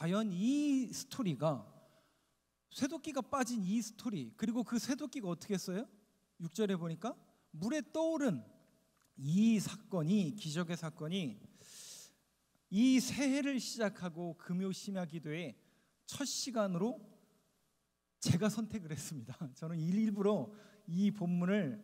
과연 이 스토리가, 쇠도끼가 빠진 이 스토리, 그리고 그 쇠도끼가 어떻게 했어요? 6절에 보니까 물에 떠오른 이 사건이, 기적의 사건이 이 새해를 시작하고 금요 심야 기도의 첫 시간으로 제가 선택을 했습니다. 저는 일부러 이 본문을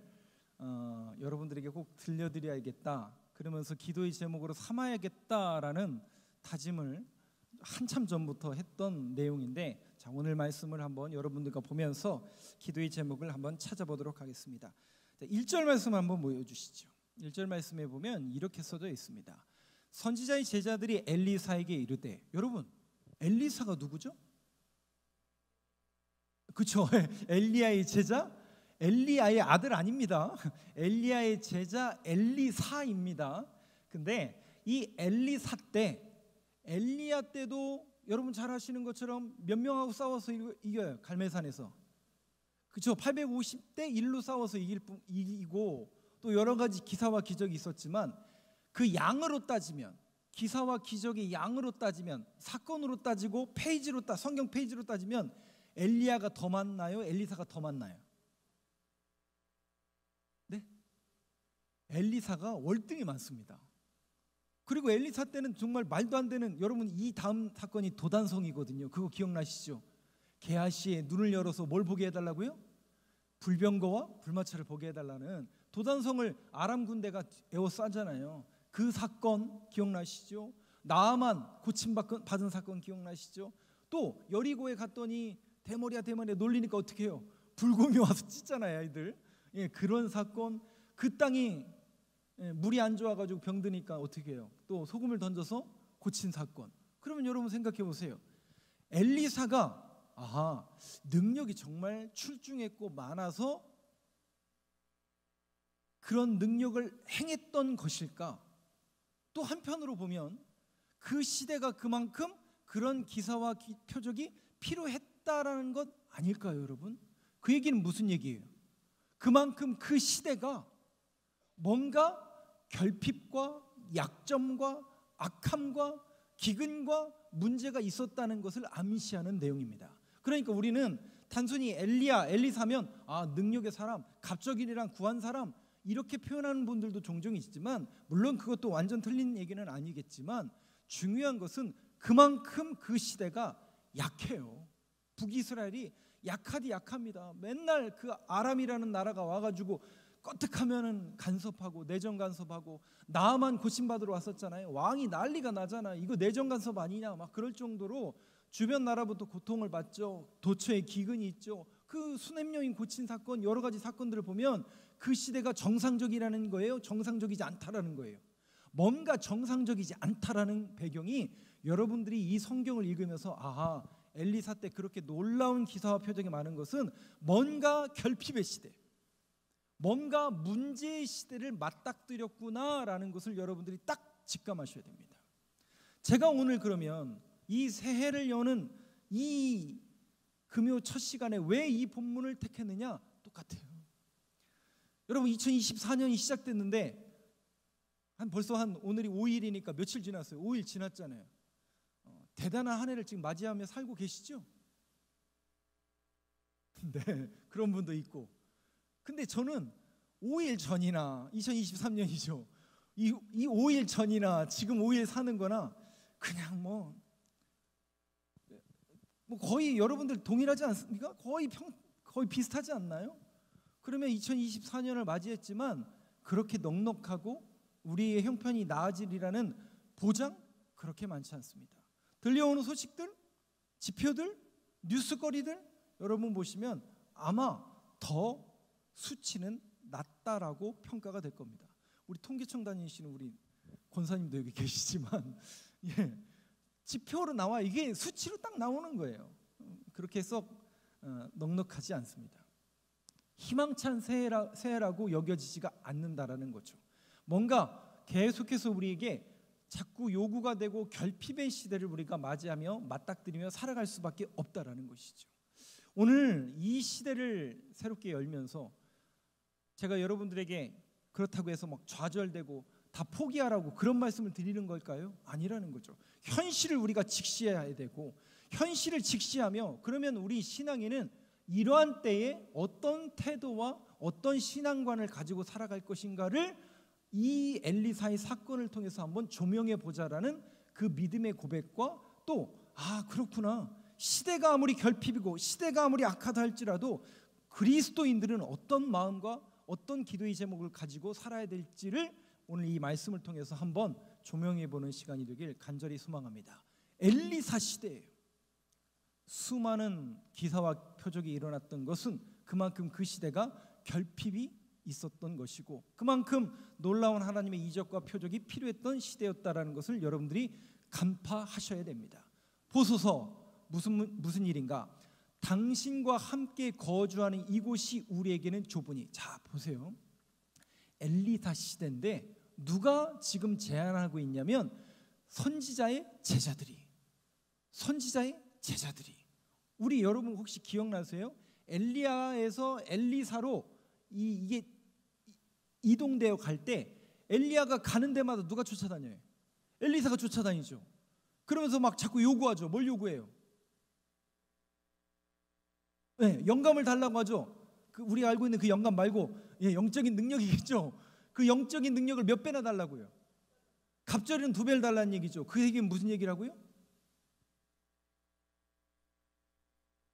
여러분들에게 꼭 들려드려야겠다, 그러면서 기도의 제목으로 삼아야겠다라는 다짐을 한참 전부터 했던 내용인데, 자, 오늘 말씀을 한번 여러분들과 보면서 기도의 제목을 한번 찾아보도록 하겠습니다. 자, 1절 말씀 한번 보여주시죠. 1절 말씀에 보면 이렇게 써져 있습니다. 선지자의 제자들이 엘리사에게 이르되, 여러분 엘리사가 누구죠? 그렇죠. 엘리야의 제자, 엘리야의 아들 아닙니다. 엘리야의 제자 엘리사입니다. 근데 이 엘리사 때, 엘리야 때도 여러분 잘 아시는 것처럼 몇 명하고 싸워서 이겨요. 갈멜산에서. 그렇죠. 850대 1로 싸워서 이기고, 또 여러 가지 기사와 기적이 있었지만, 그 양으로 따지면, 기사와 기적의 양으로 따지면, 사건으로 따지고 페이지로 성경 페이지로 따지면 엘리야가 더 많나요? 엘리사가 더 많나요? 네? 엘리사가 월등히 많습니다. 그리고 엘리사 때는 정말 말도 안 되는, 여러분 이 다음 사건이 도단성이거든요. 그거 기억나시죠? 게하시의 눈을 열어서 뭘 보게 해달라고요? 불병거와 불마차를 보게 해달라는, 도단성을 아람 군대가 에워싸잖아요. 그 사건 기억나시죠? 나아만 고침받은 사건 기억나시죠? 또 여리고에 갔더니 대머리야 놀리니까 어떻게 해요? 불곰이 와서 찢잖아요, 아이들. 예, 그런 사건. 그 땅이 물이 안 좋아가지고 병드니까 어떻게 해요? 또 소금을 던져서 고친 사건. 그러면 여러분 생각해 보세요. 엘리사가 능력이 정말 출중했고 많아서 그런 능력을 행했던 것일까? 또 한편으로 보면 그 시대가 그만큼 그런 기사와 표적이 필요했다라는 것 아닐까요, 여러분? 그 얘기는 무슨 얘기예요? 그만큼 그 시대가 뭔가 결핍과 약점과 악함과 기근과 문제가 있었다는 것을 암시하는 내용입니다. 그러니까 우리는 단순히 엘리사면 능력의 사람, 갑적이랑 구한 사람, 이렇게 표현하는 분들도 종종 있지만, 물론 그것도 완전 틀린 얘기는 아니겠지만, 중요한 것은 그만큼 그 시대가 약해요. 북이스라엘이 약합니다. 맨날 그 아람이라는 나라가 와가지고 껐득하면은 간섭하고 내정 간섭하고, 나아만 고침받으러 왔었잖아요. 왕이 난리가 나잖아. 이거 내정 간섭 아니냐 막 그럴 정도로 주변 나라부터 고통을 받죠. 도처에 기근이 있죠. 그 수냄 여인 고친 사건, 여러 가지 사건들을 보면 그 시대가 정상적이라는 거예요? 정상적이지 않다라는 거예요? 뭔가 정상적이지 않다라는 배경이, 여러분들이 이 성경을 읽으면서 엘리사 때 그렇게 놀라운 기사와 표적이 많은 것은 뭔가 결핍의 시대, 뭔가 문제의 시대를 맞닥뜨렸구나라는 것을 여러분들이 딱 직감하셔야 됩니다. 제가 오늘 그러면 이 새해를 여는 이 금요 첫 시간에 왜 이 본문을 택했느냐? 똑같아요. 여러분 2024년이 시작됐는데 벌써 오늘이 5일이니까 며칠 지났어요. 5일 지났잖아요. 대단한 한 해를 지금 맞이하며 살고 계시죠? 네, 그런 분도 있고. 근데 저는 5일 전이나 2023년이죠. 이 5일 전이나 지금 5일 사는 거나 그냥 뭐 거의 여러분들 동일하지 않습니까? 거의 비슷하지 않나요? 그러면 2024년을 맞이했지만 그렇게 넉넉하고 우리의 형편이 나아지리라는 보장 그렇게 많지 않습니다. 들려오는 소식들, 지표들, 뉴스거리들 여러분 보시면 아마 더 수치는 낮다라고 평가가 될 겁니다. 우리 통계청 다니시는 우리 권사님도 여기 계시지만 지표로 나와, 이게 수치로 딱 나오는 거예요. 그렇게 썩 넉넉하지 않습니다. 희망찬 새해라고 여겨지지가 않는다라는 거죠. 뭔가 계속해서 우리에게 자꾸 요구가 되고 결핍의 시대를 우리가 맞이하며 맞닥뜨리며 살아갈 수밖에 없다라는 것이죠. 오늘 이 시대를 새롭게 열면서 제가 여러분들에게 그렇다고 해서 막 좌절되고 다 포기하라고 그런 말씀을 드리는 걸까요? 아니라는 거죠. 현실을 우리가 직시해야 되고, 현실을 직시하며, 그러면 우리 신앙인은 이러한 때에 어떤 태도와 어떤 신앙관을 가지고 살아갈 것인가를 이 엘리사의 사건을 통해서 한번 조명해 보자라는 그 믿음의 고백과, 또 그렇구나, 시대가 아무리 결핍이고 시대가 아무리 악하다 할지라도 그리스도인들은 어떤 마음과 어떤 기도의 제목을 가지고 살아야 될지를 오늘 이 말씀을 통해서 한번 조명해 보는 시간이 되길 간절히 소망합니다. 엘리사 시대예요. 수많은 기사와 표적이 일어났던 것은 그만큼 그 시대가 결핍이 있었던 것이고, 그만큼 놀라운 하나님의 이적과 표적이 필요했던 시대였다라는 것을 여러분들이 간파하셔야 됩니다. 보소서, 무슨 일인가? 당신과 함께 거주하는 이곳이 우리에게는 좁으니. 자, 보세요. 엘리사 시대인데 누가 지금 제안하고 있냐면 선지자의 제자들이. 우리 여러분 혹시 기억나세요? 엘리야에서 엘리사로 이게 이동되어 갈 때 엘리야가 가는 데마다 누가 쫓아다녀요? 엘리사가 쫓아다니죠. 그러면서 막 자꾸 요구하죠. 뭘 요구해요? 네, 영감을 달라고 하죠. 우리가 알고 있는 그 영감 말고 영적인 능력이겠죠. 그 영적인 능력을 몇 배나 달라고요? 갑절이는 2배를 달라는 얘기죠. 그 얘기는 무슨 얘기라고요?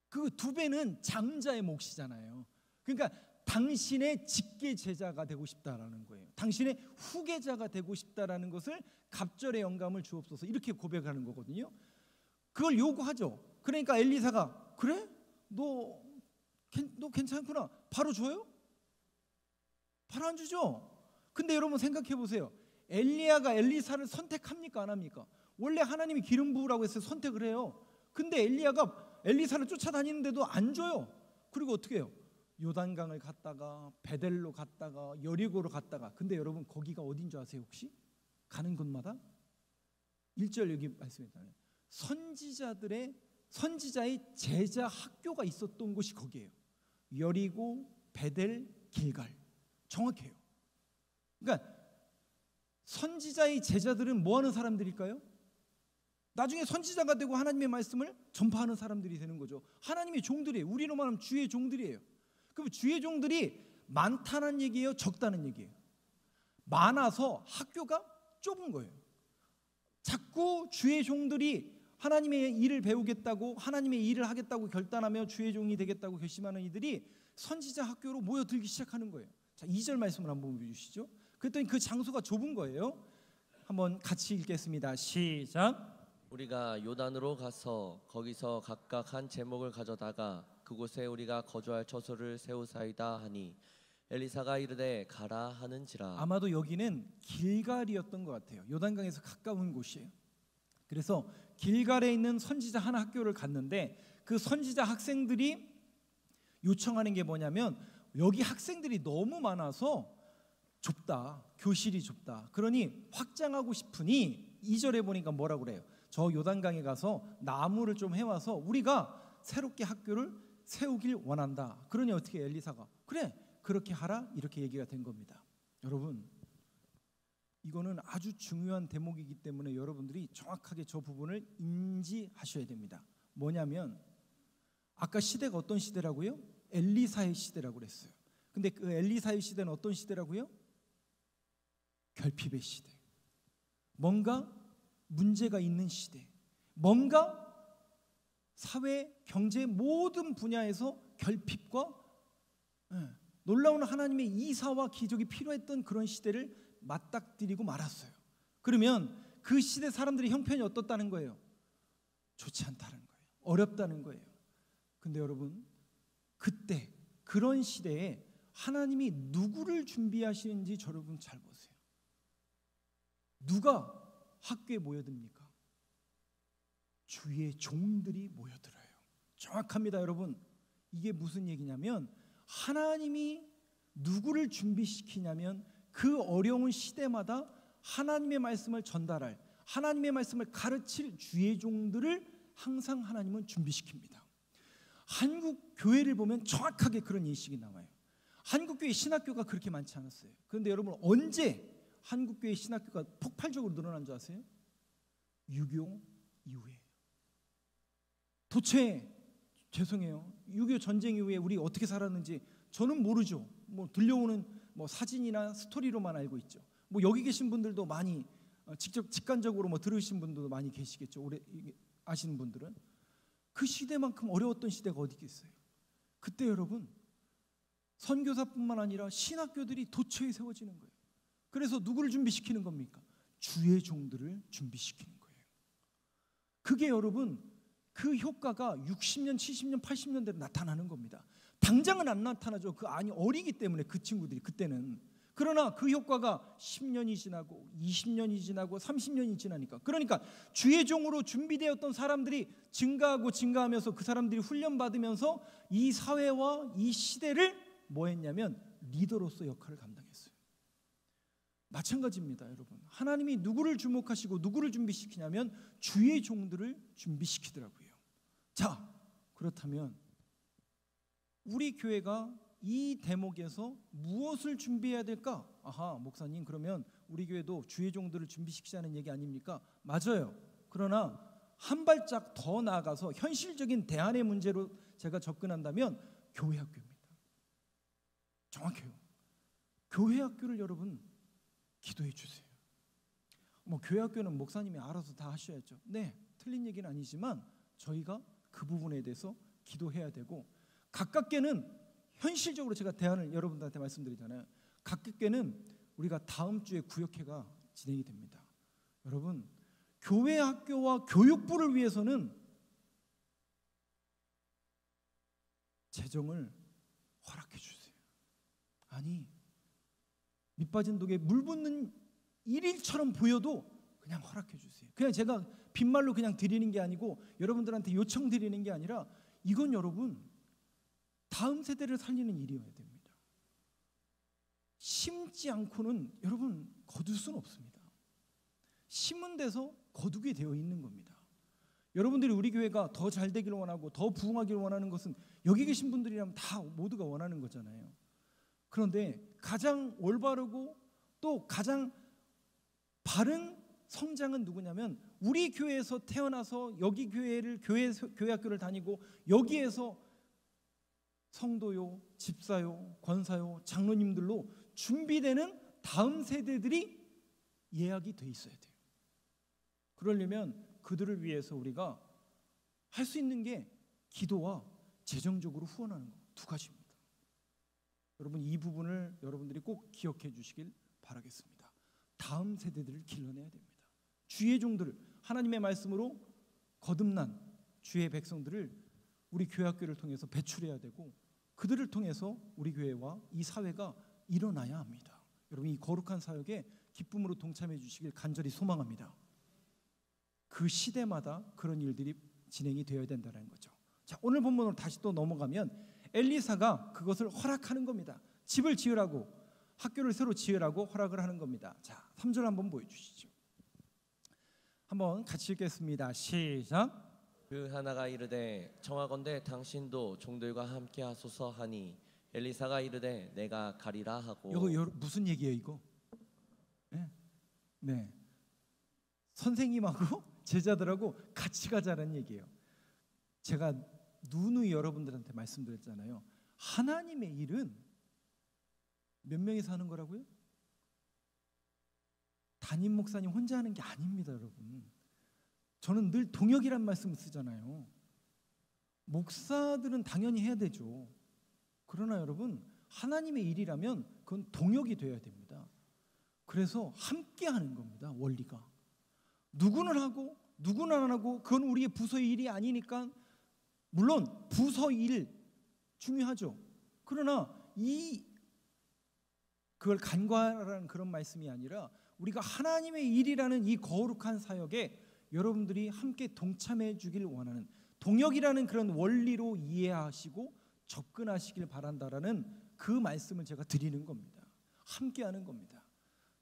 그 2배는 장자의 몫이잖아요. 그러니까 당신의 직계 제자가 되고 싶다라는 거예요. 당신의 후계자가 되고 싶다라는 것을 갑절의 영감을 주옵소서, 이렇게 고백하는 거거든요. 그걸 요구하죠. 그러니까 엘리사가 그래? 너 괜찮구나. 바로 줘요? 바로 안 주죠. 근데 여러분 생각해 보세요. 엘리야가 엘리사를 선택합니까? 안 합니까? 원래 하나님이 기름 부으라고 해서 선택을 해요. 근데 엘리야가 엘리사를 쫓아다니는데도 안 줘요. 그리고 어떻게 해요? 요단강을 갔다가 베델로 갔다가 여리고로 갔다가. 근데 여러분 거기가 어딘 줄 아세요 혹시? 가는 곳마다 1절 여기 말씀했잖아요. 선지자의 제자 학교가 있었던 곳이 거기예요. 여리고, 베델, 길갈. 정확해요. 그러니까 선지자의 제자들은 뭐 하는 사람들일까요? 나중에 선지자가 되고 하나님의 말씀을 전파하는 사람들이 되는 거죠. 하나님의 종들이에요. 우리로 말하면 주의 종들이에요. 그럼 주의 종들이 많다는 얘기예요? 적다는 얘기예요? 많아서 학교가 좁은 거예요. 자꾸 주의 종들이 하나님의 일을 배우겠다고, 하나님의 일을 하겠다고 결단하며 주의 종이 되겠다고 결심하는 이들이 선지자 학교로 모여들기 시작하는 거예요. 자, 2절 말씀을 한번 보여주시죠. 그랬더니 그 장소가 좁은 거예요. 한번 같이 읽겠습니다. 시작. 우리가 요단으로 가서 거기서 각각 한 제목을 가져다가 그곳에 우리가 거주할 처소를 세우사이다 하니 엘리사가 이르되 가라 하는지라. 아마도 여기는 길갈이었던 것 같아요. 요단강에서 가까운 곳이에요. 그래서 길갈에 있는 선지자 한 학교를 갔는데 그 선지자 학생들이 요청하는 게 뭐냐면 여기 학생들이 너무 많아서 좁다. 교실이 좁다. 그러니 확장하고 싶으니 2절에 보니까 뭐라고 그래요? 저 요단강에 가서 나무를 좀 해와서 우리가 새롭게 학교를 세우길 원한다. 그러니 어떻게 엘리사가 그래 그렇게 하라 이렇게 얘기가 된 겁니다. 여러분 이거는 아주 중요한 대목이기 때문에 여러분들이 정확하게 저 부분을 인지하셔야 됩니다. 뭐냐면 아까 시대가 어떤 시대라고요? 엘리사의 시대라고 그랬어요. 근데 그 엘리사의 시대는 어떤 시대라고요? 결핍의 시대. 뭔가 문제가 있는 시대. 뭔가 사회, 경제 모든 분야에서 결핍과 놀라운 하나님의 이사와 기적이 필요했던 그런 시대를 맞닥뜨리고 말았어요. 그러면 그 시대 사람들의 형편이 어떻다는 거예요? 좋지 않다는 거예요. 어렵다는 거예요. 근데 여러분 그때 그런 시대에 하나님이 누구를 준비하시는지 여러분 잘 보세요. 누가 학교에 모여듭니까? 주의 종들이 모여들어요. 정확합니다, 여러분. 이게 무슨 얘기냐면 하나님이 누구를 준비시키냐면 그 어려운 시대마다 하나님의 말씀을 전달할, 하나님의 말씀을 가르칠 주의 종들을 항상 하나님은 준비시킵니다. 한국 교회를 보면 정확하게 그런 인식이 나와요. 한국 교회 신학교가 그렇게 많지 않았어요. 그런데 여러분 언제 한국교회 신학교가 폭발적으로 늘어난 줄 아세요? 6.25 이후에. 도대체 죄송해요. 6.25 전쟁 이후에 우리 어떻게 살았는지 저는 모르죠. 뭐 들려오는 뭐 사진이나 스토리로만 알고 있죠. 뭐 여기 계신 분들도 많이 직접 직관적으로 뭐 들으신 분들도 많이 계시겠죠. 오래 아시는 분들은. 그 시대만큼 어려웠던 시대가 어디 있겠어요. 그때 여러분 선교사뿐만 아니라 신학교들이 도처에 세워지는 거예요. 그래서 누구를 준비시키는 겁니까? 주의 종들을 준비시키는 거예요. 그게 여러분 그 효과가 60년, 70년, 80년대로 나타나는 겁니다. 당장은 안 나타나죠. 그 아니 어리기 때문에 그 친구들이 그때는. 그러나 그 효과가 10년이 지나고 20년이 지나고 30년이 지나니까, 그러니까 주의 종으로 준비되었던 사람들이 증가하고 증가하면서 그 사람들이 훈련받으면서 이 사회와 이 시대를 뭐 했냐면 리더로서 역할을 감당했어요. 마찬가지입니다, 여러분. 하나님이 누구를 주목하시고 누구를 준비시키냐면 주의 종들을 준비시키더라고요. 자, 그렇다면 우리 교회가 이 대목에서 무엇을 준비해야 될까? 아하, 목사님, 그러면 우리 교회도 주의 종들을 준비시키자는 얘기 아닙니까? 맞아요. 그러나 한 발짝 더 나아가서 현실적인 대안의 문제로 제가 접근한다면 교회 학교입니다. 정확해요. 교회 학교를 여러분 기도해 주세요. 뭐 교회 학교는 목사님이 알아서 다 하셔야죠. 네, 틀린 얘기는 아니지만 저희가 그 부분에 대해서 기도해야 되고, 가깝게는 현실적으로 제가 대안을 여러분들한테 말씀드리잖아요. 가깝게는 우리가 다음 주에 구역회가 진행이 됩니다. 여러분, 교회 학교와 교육부를 위해서는 재정을 허락해 주세요. 아니, 밑빠진 독에 물 붓는 일일처럼 보여도 그냥 허락해 주세요. 그냥 제가 빈말로 그냥 드리는 게 아니고 여러분들한테 요청 드리는 게 아니라 이건 여러분 다음 세대를 살리는 일이어야 됩니다. 심지 않고는 여러분 거둘 수는 없습니다. 심은 데서 거두게 되어 있는 겁니다. 여러분들이 우리 교회가 더 잘 되기를 원하고 더 부흥하기를 원하는 것은 여기 계신 분들이라면 다 모두가 원하는 거잖아요. 그런데 가장 올바르고 또 가장 바른 성장은 누구냐면 우리 교회에서 태어나서 여기 교회 학교를 다니고 여기에서 성도요, 집사요, 권사요, 장로님들로 준비되는 다음 세대들이 예약이 돼 있어야 돼요. 그러려면 그들을 위해서 우리가 할 수 있는 게 기도와 재정적으로 후원하는 거, 두 가지입니다. 여러분, 이 부분을 여러분들이 꼭 기억해 주시길 바라겠습니다. 다음 세대들을 길러내야 됩니다. 주의 종들을, 하나님의 말씀으로 거듭난 주의 백성들을 우리 교회 학교를 통해서 배출해야 되고, 그들을 통해서 우리 교회와 이 사회가 일어나야 합니다. 여러분, 이 거룩한 사역에 기쁨으로 동참해 주시길 간절히 소망합니다. 그 시대마다 그런 일들이 진행이 되어야 된다는 거죠. 자, 오늘 본문으로 다시 또 넘어가면 엘리사가 그것을 허락하는 겁니다. 집을 지으라고, 학교를 새로 지으라고 허락을 하는 겁니다. 자, 3절 한번 보여주시죠. 한번 같이 읽겠습니다. 시작. 그 하나가 이르되 청하건대 당신도 종들과 함께 하소서 하니 엘리사가 이르되 내가 가리라 하고. 이거 무슨 얘기예요 이거? 네. 선생님하고 제자들하고 같이 가자는 얘기예요. 제가 누누이 여러분들한테 말씀드렸잖아요. 하나님의 일은 몇 명이서 하는 거라고요? 담임 목사님 혼자 하는 게 아닙니다, 여러분. 저는 늘 동역이란 말씀을 쓰잖아요. 목사들은 당연히 해야 되죠. 그러나 여러분, 하나님의 일이라면 그건 동역이 되어야 됩니다. 그래서 함께 하는 겁니다, 원리가. 누구는 하고 누구는 안 하고 그건 우리의 부서의 일이 아니니까, 물론 부서 일 중요하죠. 그러나 그걸 간과하라는 그런 말씀이 아니라 우리가 하나님의 일이라는 이 거룩한 사역에 여러분들이 함께 동참해 주길 원하는, 동역이라는 그런 원리로 이해하시고 접근하시길 바란다라는 그 말씀을 제가 드리는 겁니다. 함께 하는 겁니다.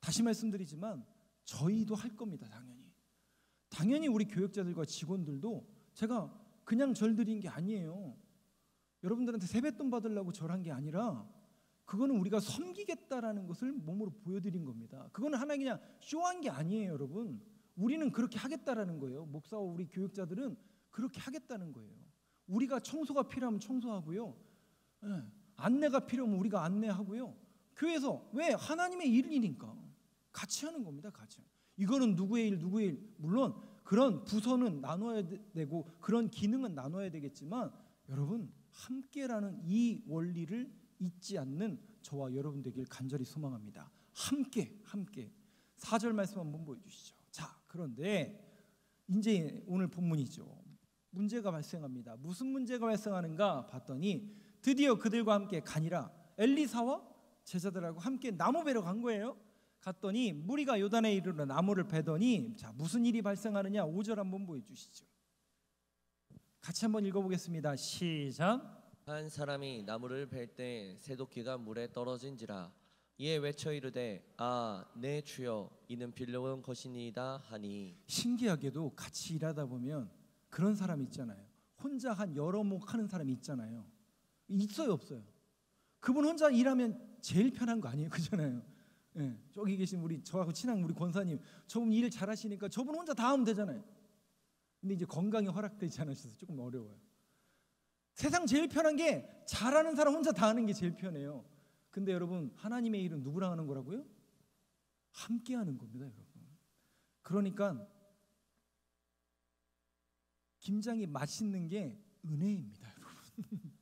다시 말씀드리지만 저희도 할 겁니다. 당연히 우리 교역자들과 직원들도 제가 그냥 절 드린 게 아니에요. 여러분들한테 세뱃돈 받으려고 절한 게 아니라 그거는 우리가 섬기겠다라는 것을 몸으로 보여드린 겁니다. 그거는 하나 그냥 쇼한 게 아니에요, 여러분. 우리는 그렇게 하겠다라는 거예요. 목사와 우리 교육자들은 그렇게 하겠다는 거예요. 우리가 청소가 필요하면 청소하고요. 안내가 필요하면 우리가 안내하고요. 교회에서 왜? 하나님의 일이니까 같이 하는 겁니다. 같이. 이거는 누구의 일, 누구의 일. 물론 그런 부서는 나눠야 되고 그런 기능은 나눠야 되겠지만 여러분 함께라는 이 원리를 잊지 않는 저와 여러분 되길 간절히 소망합니다. 함께 4절 말씀 한번 보여주시죠. 자, 그런데 이제 오늘 본문이죠. 문제가 발생합니다. 무슨 문제가 발생하는가 봤더니 드디어 그들과 함께 가니라 엘리사와 제자들하고 함께 나무 베러 간 거예요. 갔더니 무리가 요단에 이르러 나무를 베더니 자, 무슨 일이 발생하느냐 5절 한번 보여주시죠. 같이 한번 읽어보겠습니다. 시작. 한 사람이 나무를 벨 때 새도끼가 물에 떨어진지라 이에 외쳐 이르되 아 내 주여 이는 빌려온 것이니이다 하니. 신기하게도 같이 일하다 보면 그런 사람 있잖아요. 혼자 한 여러 목 하는 사람이 있잖아요. 있어요 없어요? 그분 혼자 일하면 제일 편한 거 아니에요? 그잖아요. 예, 저기 계신 우리 저하고 친한 우리 권사님 저분 일 잘하시니까 저분 혼자 다 하면 되잖아요. 근데 이제 건강이 허락되지 않으셔서 조금 어려워요. 세상 제일 편한 게 잘하는 사람 혼자 다 하는 게 제일 편해요. 근데 여러분 하나님의 일은 누구랑 하는 거라고요? 함께 하는 겁니다, 여러분. 그러니까 김장이 맛있는 게 은혜입니다, 여러분.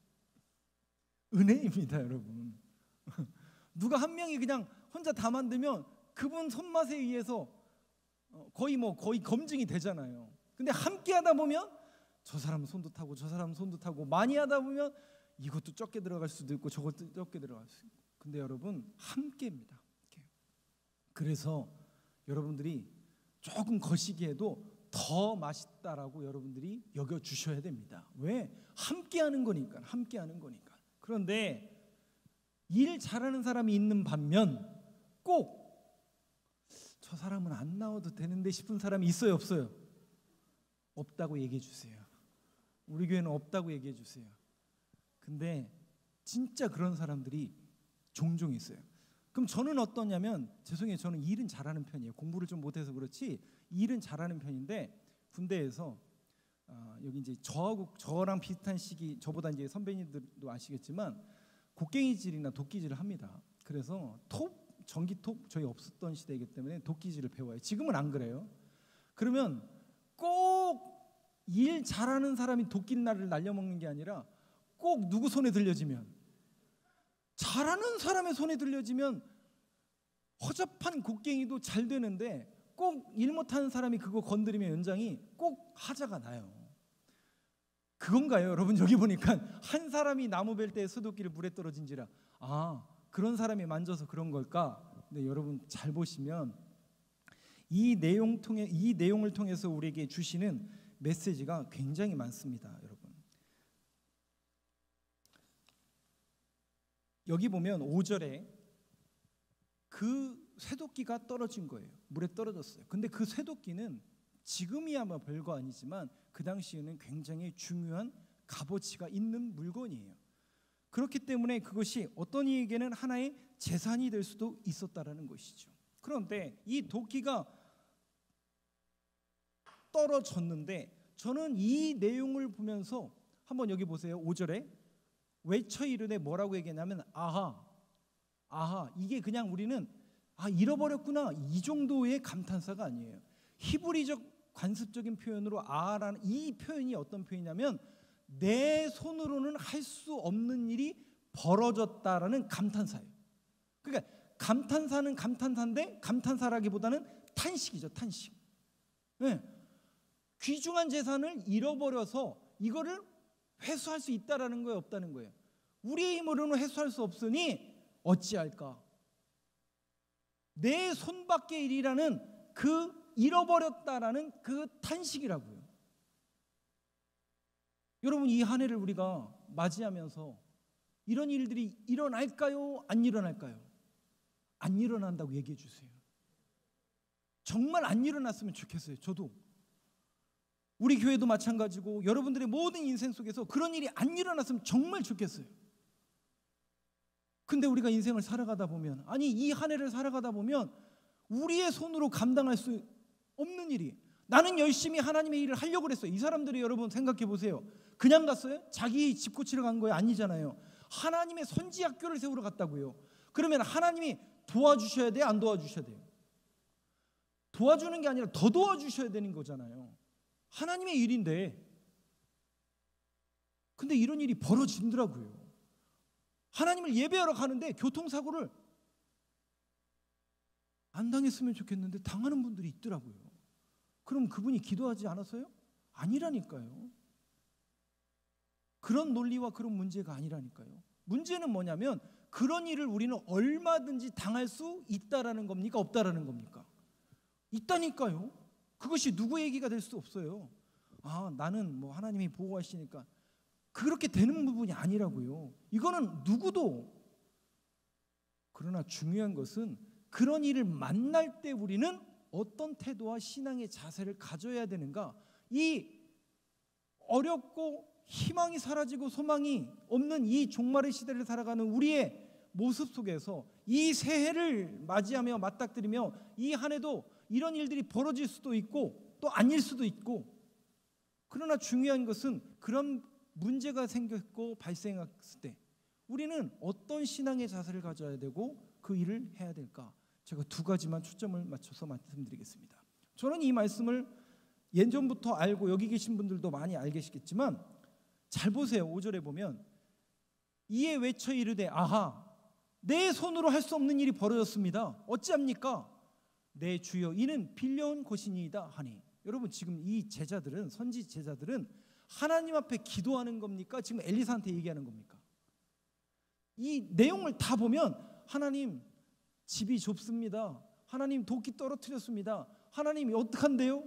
은혜입니다, 여러분. 누가 한 명이 그냥 혼자 다 만들면 그분 손맛에 의해서 거의 검증이 되잖아요. 근데 함께 하다 보면 저 사람은 손도 타고 저 사람은 손도 타고 많이 하다 보면 이것도 적게 들어갈 수도 있고 저것도 적게 들어갈 수 있고. 근데 여러분 함께입니다. 그래서 여러분들이 조금 거시기에도 더 맛있다라고 여러분들이 여겨주셔야 됩니다. 왜? 함께하는 거니까. 함께하는 거니까. 그런데 일 잘하는 사람이 있는 반면 꼭 저 사람은 안 나와도 되는데 싶은 사람이 있어요 없어요? 없다고 얘기해 주세요. 우리 교회는 없다고 얘기해 주세요. 근데 진짜 그런 사람들이 종종 있어요. 그럼 저는 어떠냐면 죄송해요. 저는 일은 잘하는 편이에요. 공부를 좀 못해서 그렇지 일은 잘하는 편인데 군대에서 여기 이제 저랑 비슷한 시기 저보다 이제 선배님들도 아시겠지만 곡괭이질이나 도끼질을 합니다. 그래서 전기톱 저희 없었던 시대이기 때문에 도끼질을 배워요. 지금은 안 그래요. 그러면 꼭 일 잘하는 사람이 도끼날을 날려먹는 게 아니라 꼭 누구 손에 들려지면 잘하는 사람의 손에 들려지면 허접한 곡괭이도 잘 되는데 꼭 일 못하는 사람이 그거 건드리면 연장이 꼭 하자가 나요. 그건가요? 여러분 여기 보니까 한 사람이 나무 벨 때 수도끼를 물에 떨어진지라 그런 사람이 만져서 그런 걸까? 근데 여러분 잘 보시면 이 내용을 통해서 우리에게 주시는 메시지가 굉장히 많습니다, 여러분. 여기 보면 5절에 그 쇠도끼가 떨어진 거예요. 물에 떨어졌어요. 근데 그 쇠도끼는 지금이야 뭐 별거 아니지만 그 당시에는 굉장히 중요한 값어치가 있는 물건이에요. 그렇기 때문에 그것이 어떤 이에게는 하나의 재산이 될 수도 있었다라는 것이죠. 그런데 이 도끼가 떨어졌는데 저는 이 내용을 보면서 한번 여기 보세요. 5절에 외쳐 이르되 뭐라고 얘기했냐면 아하 이게 그냥 우리는 잃어버렸구나 이 정도의 감탄사가 아니에요. 히브리적 관습적인 표현으로 아하라는 이 표현이 어떤 표현이냐면 내 손으로는 할 수 없는 일이 벌어졌다라는 감탄사예요. 그러니까 감탄사는 감탄사인데 감탄사라기보다는 탄식이죠. 탄식. 네. 귀중한 재산을 잃어버려서 이거를 회수할 수 있다라는 거예요, 없다는 거예요? 우리의 힘으로는 회수할 수 없으니 어찌할까? 내 손밖의 일이라는 그 잃어버렸다라는 그 탄식이라고요. 여러분 이 한 해를 우리가 맞이하면서 이런 일들이 일어날까요? 안 일어날까요? 안 일어난다고 얘기해 주세요. 정말 안 일어났으면 좋겠어요. 저도. 우리 교회도 마찬가지고 여러분들의 모든 인생 속에서 그런 일이 안 일어났으면 정말 좋겠어요. 근데 우리가 인생을 살아가다 보면, 아니 이 한 해를 살아가다 보면 우리의 손으로 감당할 수 없는 일이, 나는 열심히 하나님의 일을 하려고 그랬어요. 이 사람들이 여러분 생각해 보세요. 그냥 갔어요? 자기 집 고치러 간 거예요? 아니잖아요. 하나님의 선지 학교를 세우러 갔다고요. 그러면 하나님이 도와주셔야 돼요? 안 도와주셔야 돼요? 도와주는 게 아니라 더 도와주셔야 되는 거잖아요. 하나님의 일인데. 근데 이런 일이 벌어지더라고요. 하나님을 예배하러 가는데 교통사고를 안 당했으면 좋겠는데 당하는 분들이 있더라고요. 그럼 그분이 기도하지 않았어요? 아니라니까요. 그런 논리와 그런 문제가 아니라니까요. 문제는 뭐냐면 그런 일을 우리는 얼마든지 당할 수 있다라는 겁니까? 없다라는 겁니까? 있다니까요. 그것이 누구 얘기가 될 수 없어요. 아, 나는 뭐 하나님이 보호하시니까, 그렇게 되는 부분이 아니라고요. 이거는 누구도. 그러나 중요한 것은 그런 일을 만날 때 우리는 어떤 태도와 신앙의 자세를 가져야 되는가. 이 어렵고 희망이 사라지고 소망이 없는 이 종말의 시대를 살아가는 우리의 모습 속에서 이 새해를 맞이하며 맞닥뜨리며 이 한 해도 이런 일들이 벌어질 수도 있고 또 아닐 수도 있고, 그러나 중요한 것은 그런 문제가 생겼고 발생했을 때 우리는 어떤 신앙의 자세를 가져야 되고 그 일을 해야 될까. 제가 두 가지만 초점을 맞춰서 말씀드리겠습니다. 저는 이 말씀을 예전부터 알고 여기 계신 분들도 많이 알겠지만, 잘 보세요. 5절에 보면 이에 외쳐 이르되 아하 내 손으로 할 수 없는 일이 벌어졌습니다. 어찌합니까? 내 주여 이는 빌려온 것이니이다 하니. 여러분 지금 이 제자들은, 선지 제자들은 하나님 앞에 기도하는 겁니까? 지금 엘리사한테 얘기하는 겁니까? 이 내용을 다 보면 하나님 집이 좁습니다. 하나님 도끼 떨어뜨렸습니다. 하나님이 어떡한데요?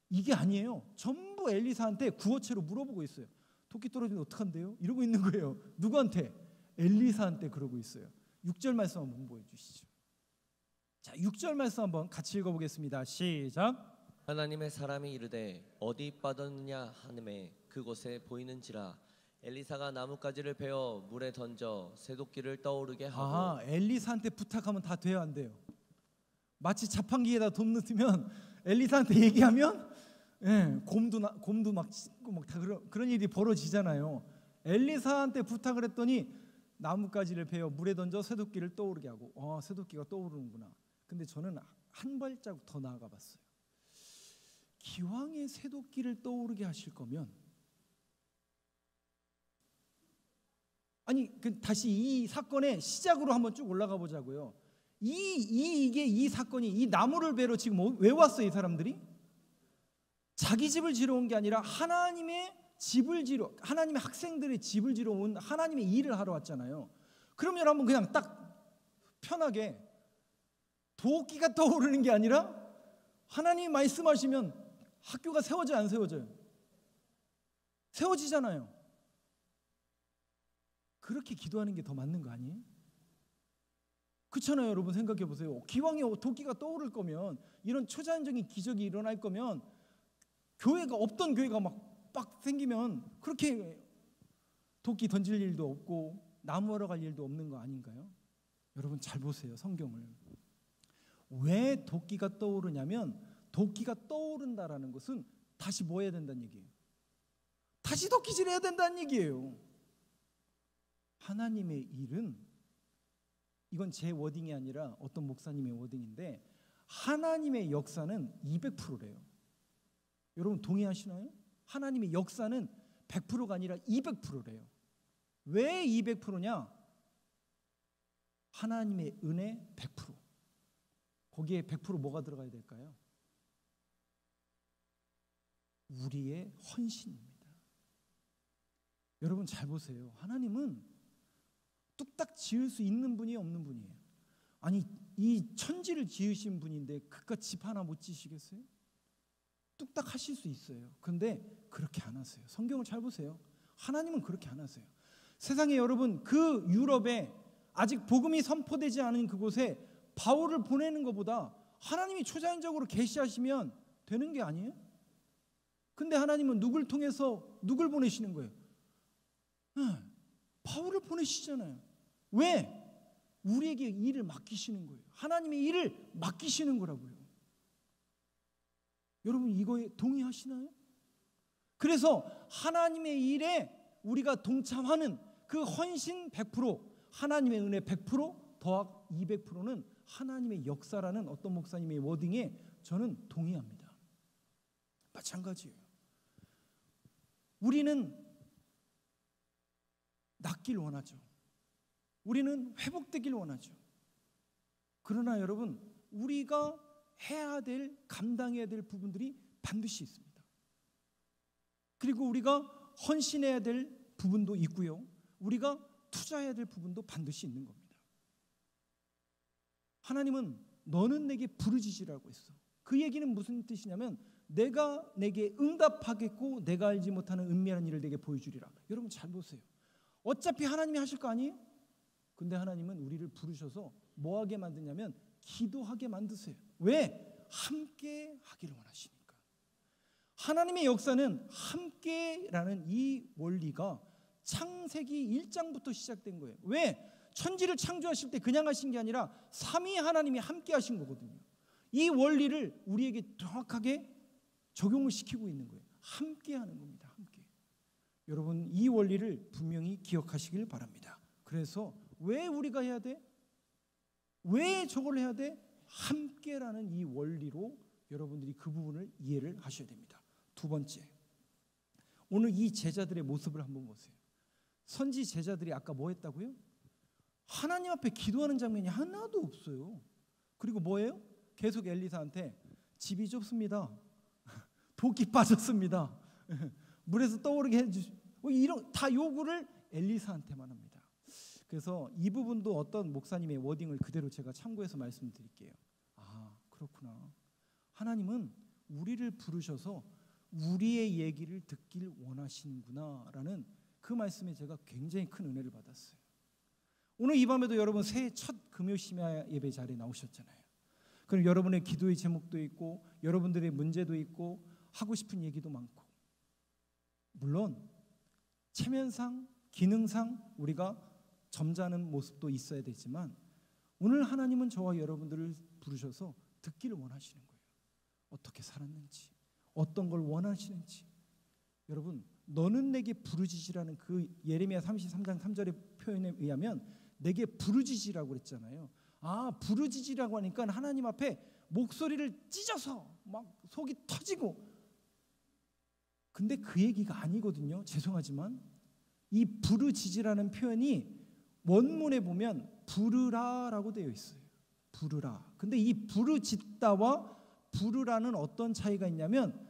이게 아니에요. 전부 엘리사한테 구어체로 물어보고 있어요. 도끼 떨어지면 어떡한데요? 이러고 있는 거예요. 누구한테? 엘리사한테 그러고 있어요. 6절 말씀 한번 보여주시죠. 자, 6절 말씀 한번 같이 읽어보겠습니다. 시작. 하나님의 사람이 이르되 어디 빠졌느냐 하느매 그곳에 보이는지라. 엘리사가 나뭇가지를 베어 물에 던져 새도끼를 떠오르게 하고. 엘리사한테 부탁하면 다 돼요, 안 돼요? 마치 자판기에다 돈 넣으면 엘리사한테 얘기하면 곰도 막 찢고 막 다 그런 일이 벌어지잖아요. 엘리사한테 부탁을 했더니 나뭇가지를 베어 물에 던져 새도끼를 떠오르게 하고. 새도끼가 떠오르는구나. 근데 저는 한 발자국 더 나아가 봤어요. 기왕에 새도끼를 떠오르게 하실 거면, 아니 다시 이 사건의 시작으로 한번 쭉 올라가 보자고요. 이 사건이 이 나무를 베러 지금 왜 왔어요? 이 사람들이 자기 집을 지러 온 게 아니라 하나님의 집을 지러, 하나님의 학생들의 집을 지러 온, 하나님의 일을 하러 왔잖아요. 그럼 여러분 그냥 딱 편하게 도끼가 떠오르는 게 아니라 하나님이 말씀하시면 학교가 세워져요, 안 세워져요? 세워지잖아요. 그렇게 기도하는 게 더 맞는 거 아니에요? 그렇잖아요. 여러분 생각해 보세요. 기왕에 도끼가 떠오를 거면, 이런 초자연적인 기적이 일어날 거면, 교회가 없던 교회가 막 생기면 그렇게 도끼 던질 일도 없고 나무 하러 갈 일도 없는 거 아닌가요? 여러분 잘 보세요. 성경을. 왜 도끼가 떠오르냐면, 도끼가 떠오른다라는 것은 다시 뭐 해야 된다는 얘기예요? 다시 도끼질 해야 된다는 얘기예요. 하나님의 일은, 이건 제 워딩이 아니라 어떤 목사님의 워딩인데, 하나님의 역사는 200%래요. 여러분 동의하시나요? 하나님의 역사는 100%가 아니라 200%래요. 왜 200%냐? 하나님의 은혜 100%. 거기에 100% 뭐가 들어가야 될까요? 우리의 헌신입니다. 여러분 잘 보세요. 하나님은 뚝딱 지을 수 있는 분이 없는 분이에요. 아니 이 천지를 지으신 분인데 그깟 집 하나 못 지시겠어요? 뚝딱 하실 수 있어요. 근데 그렇게 안 하세요. 성경을 잘 보세요. 하나님은 그렇게 안 하세요. 세상에 여러분, 그 유럽에 아직 복음이 선포되지 않은 그곳에 바울을 보내는 것보다 하나님이 초자연적으로 계시하시면 되는 게 아니에요? 근데 하나님은 누굴 통해서 누굴 보내시는 거예요? 바울을 보내시잖아요. 왜? 우리에게 일을 맡기시는 거예요. 하나님의 일을 맡기시는 거라고요. 여러분 이거에 동의하시나요? 그래서 하나님의 일에 우리가 동참하는 그 헌신 100%, 하나님의 은혜 100% 더하기 200%는 하나님의 역사라는 어떤 목사님의 워딩에 저는 동의합니다. 마찬가지예요. 우리는 낫길 원하죠. 우리는 회복되길 원하죠. 그러나 여러분, 우리가 해야 될, 감당해야 될 부분들이 반드시 있습니다. 그리고 우리가 헌신해야 될 부분도 있고요. 우리가 투자해야 될 부분도 반드시 있는 겁니다. 하나님은 너는 내게 부르짖으라고 했어. 그 얘기는 무슨 뜻이냐면 내가 내게 응답하겠고 내가 알지 못하는 은밀한 일을 내게 보여주리라. 여러분 잘 보세요. 어차피 하나님이 하실 거 아니에요? 근데 하나님은 우리를 부르셔서 뭐 하게 만드냐면 기도하게 만드세요. 왜? 함께 하기를 원하시니까. 하나님의 역사는 함께라는 이 원리가 창세기 1장부터 시작된 거예요. 왜? 천지를 창조하실 때 그냥 하신 게 아니라 삼위 하나님이 함께 하신 거거든요. 이 원리를 우리에게 정확하게 적용을 시키고 있는 거예요. 함께 하는 겁니다. 함께. 여러분 이 원리를 분명히 기억하시길 바랍니다. 그래서 왜 우리가 해야 돼? 왜 저걸 해야 돼? 함께라는 이 원리로 여러분들이 그 부분을 이해를 하셔야 됩니다. 두 번째, 오늘 이 제자들의 모습을 한번 보세요. 선지 제자들이 아까 뭐 했다고요? 하나님 앞에 기도하는 장면이 하나도 없어요. 그리고 뭐예요? 계속 엘리사한테 집이 좁습니다. 독이 빠졌습니다. 물에서 떠오르게 해주시고 이런 다 요구를 엘리사한테만 합니다. 그래서 이 부분도 어떤 목사님의 워딩을 그대로 제가 참고해서 말씀드릴게요. 아, 그렇구나. 하나님은 우리를 부르셔서 우리의 얘기를 듣길 원하시는구나라는 그 말씀에 제가 굉장히 큰 은혜를 받았어요. 오늘 이 밤에도 여러분 새해 첫 금요 심야 예배 자리에 나오셨잖아요. 그럼 여러분의 기도의 제목도 있고 여러분들의 문제도 있고 하고 싶은 얘기도 많고, 물론 체면상 기능상 우리가 점잖은 모습도 있어야 되지만 오늘 하나님은 저와 여러분들을 부르셔서 듣기를 원하시는 거예요. 어떻게 살았는지, 어떤 걸 원하시는지. 여러분 너는 내게 부르짖으라는 그 예레미야 33장 3절의 표현에 의하면 내게 부르짖으라고 그랬잖아요. 아, 부르짖으라고 하니까 하나님 앞에 목소리를 찢어서 막 속이 터지고, 근데 그 얘기가 아니거든요. 죄송하지만 이 부르짖으라는 표현이 원문에 보면 부르라라고 되어 있어요. 부르라. 근데 이 부르짖다와 부르라는 어떤 차이가 있냐면,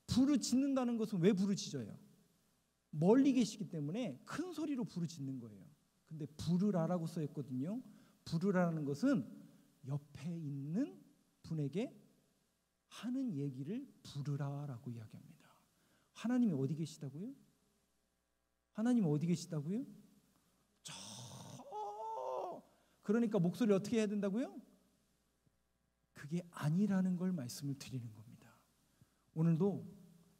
부르짖는다는 것은 왜 부르짖어요? 멀리 계시기 때문에 큰 소리로 부르짖는 거예요. 근데 부르라라고 써 있거든요. 부르라는 것은 옆에 있는 분에게 하는 얘기를 부르라라고 이야기합니다. 하나님이 어디 계시다고요? 하나님이 어디 계시다고요? 그러니까 목소리를 어떻게 해야 된다고요? 그게 아니라는 걸 말씀을 드리는 겁니다. 오늘도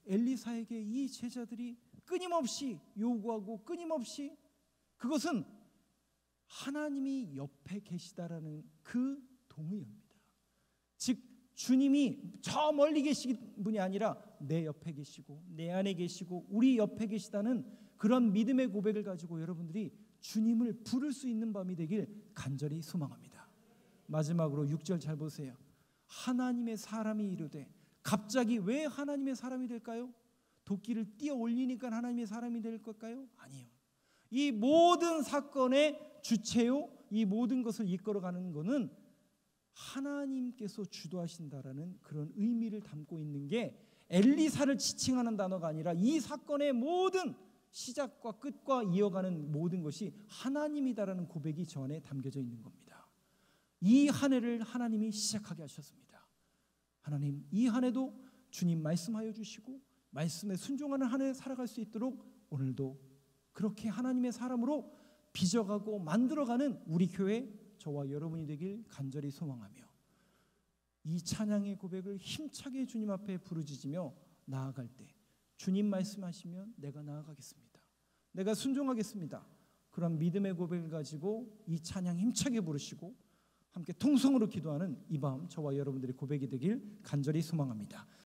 엘리사에게 이 제자들이 끊임없이 요구하고 끊임없이, 그것은 하나님이 옆에 계시다라는 그 동의입니다. 즉 주님이 저 멀리 계시는 분이 아니라 내 옆에 계시고 내 안에 계시고 우리 옆에 계시다는 그런 믿음의 고백을 가지고 여러분들이 주님을 부를 수 있는 밤이 되길 간절히 소망합니다. 마지막으로 6절 잘 보세요. 하나님의 사람이 이르되, 갑자기 왜 하나님의 사람이 될까요? 도끼를 띄어 올리니까 하나님의 사람이 될 걸까요? 아니요. 이 모든 사건의 주체요, 이 모든 것을 이끌어가는 것은 하나님께서 주도하신다라는 그런 의미를 담고 있는 게 엘리사를 지칭하는 단어가 아니라 이 사건의 모든 시작과 끝과 이어가는 모든 것이 하나님이다라는 고백이 저 안에 담겨져 있는 겁니다. 이 한 해를 하나님이 시작하게 하셨습니다. 하나님 이 한 해도 주님 말씀하여 주시고 말씀에 순종하는 한 해 살아갈 수 있도록 오늘도 그렇게 하나님의 사람으로 빚어가고 만들어가는 우리 교회 저와 여러분이 되길 간절히 소망하며, 이 찬양의 고백을 힘차게 주님 앞에 부르짖으며 나아갈 때 주님 말씀하시면 내가 나아가겠습니다. 내가 순종하겠습니다. 그런 믿음의 고백을 가지고 이 찬양 힘차게 부르시고 함께 통성으로 기도하는 이 밤 저와 여러분들의 고백이 되길 간절히 소망합니다.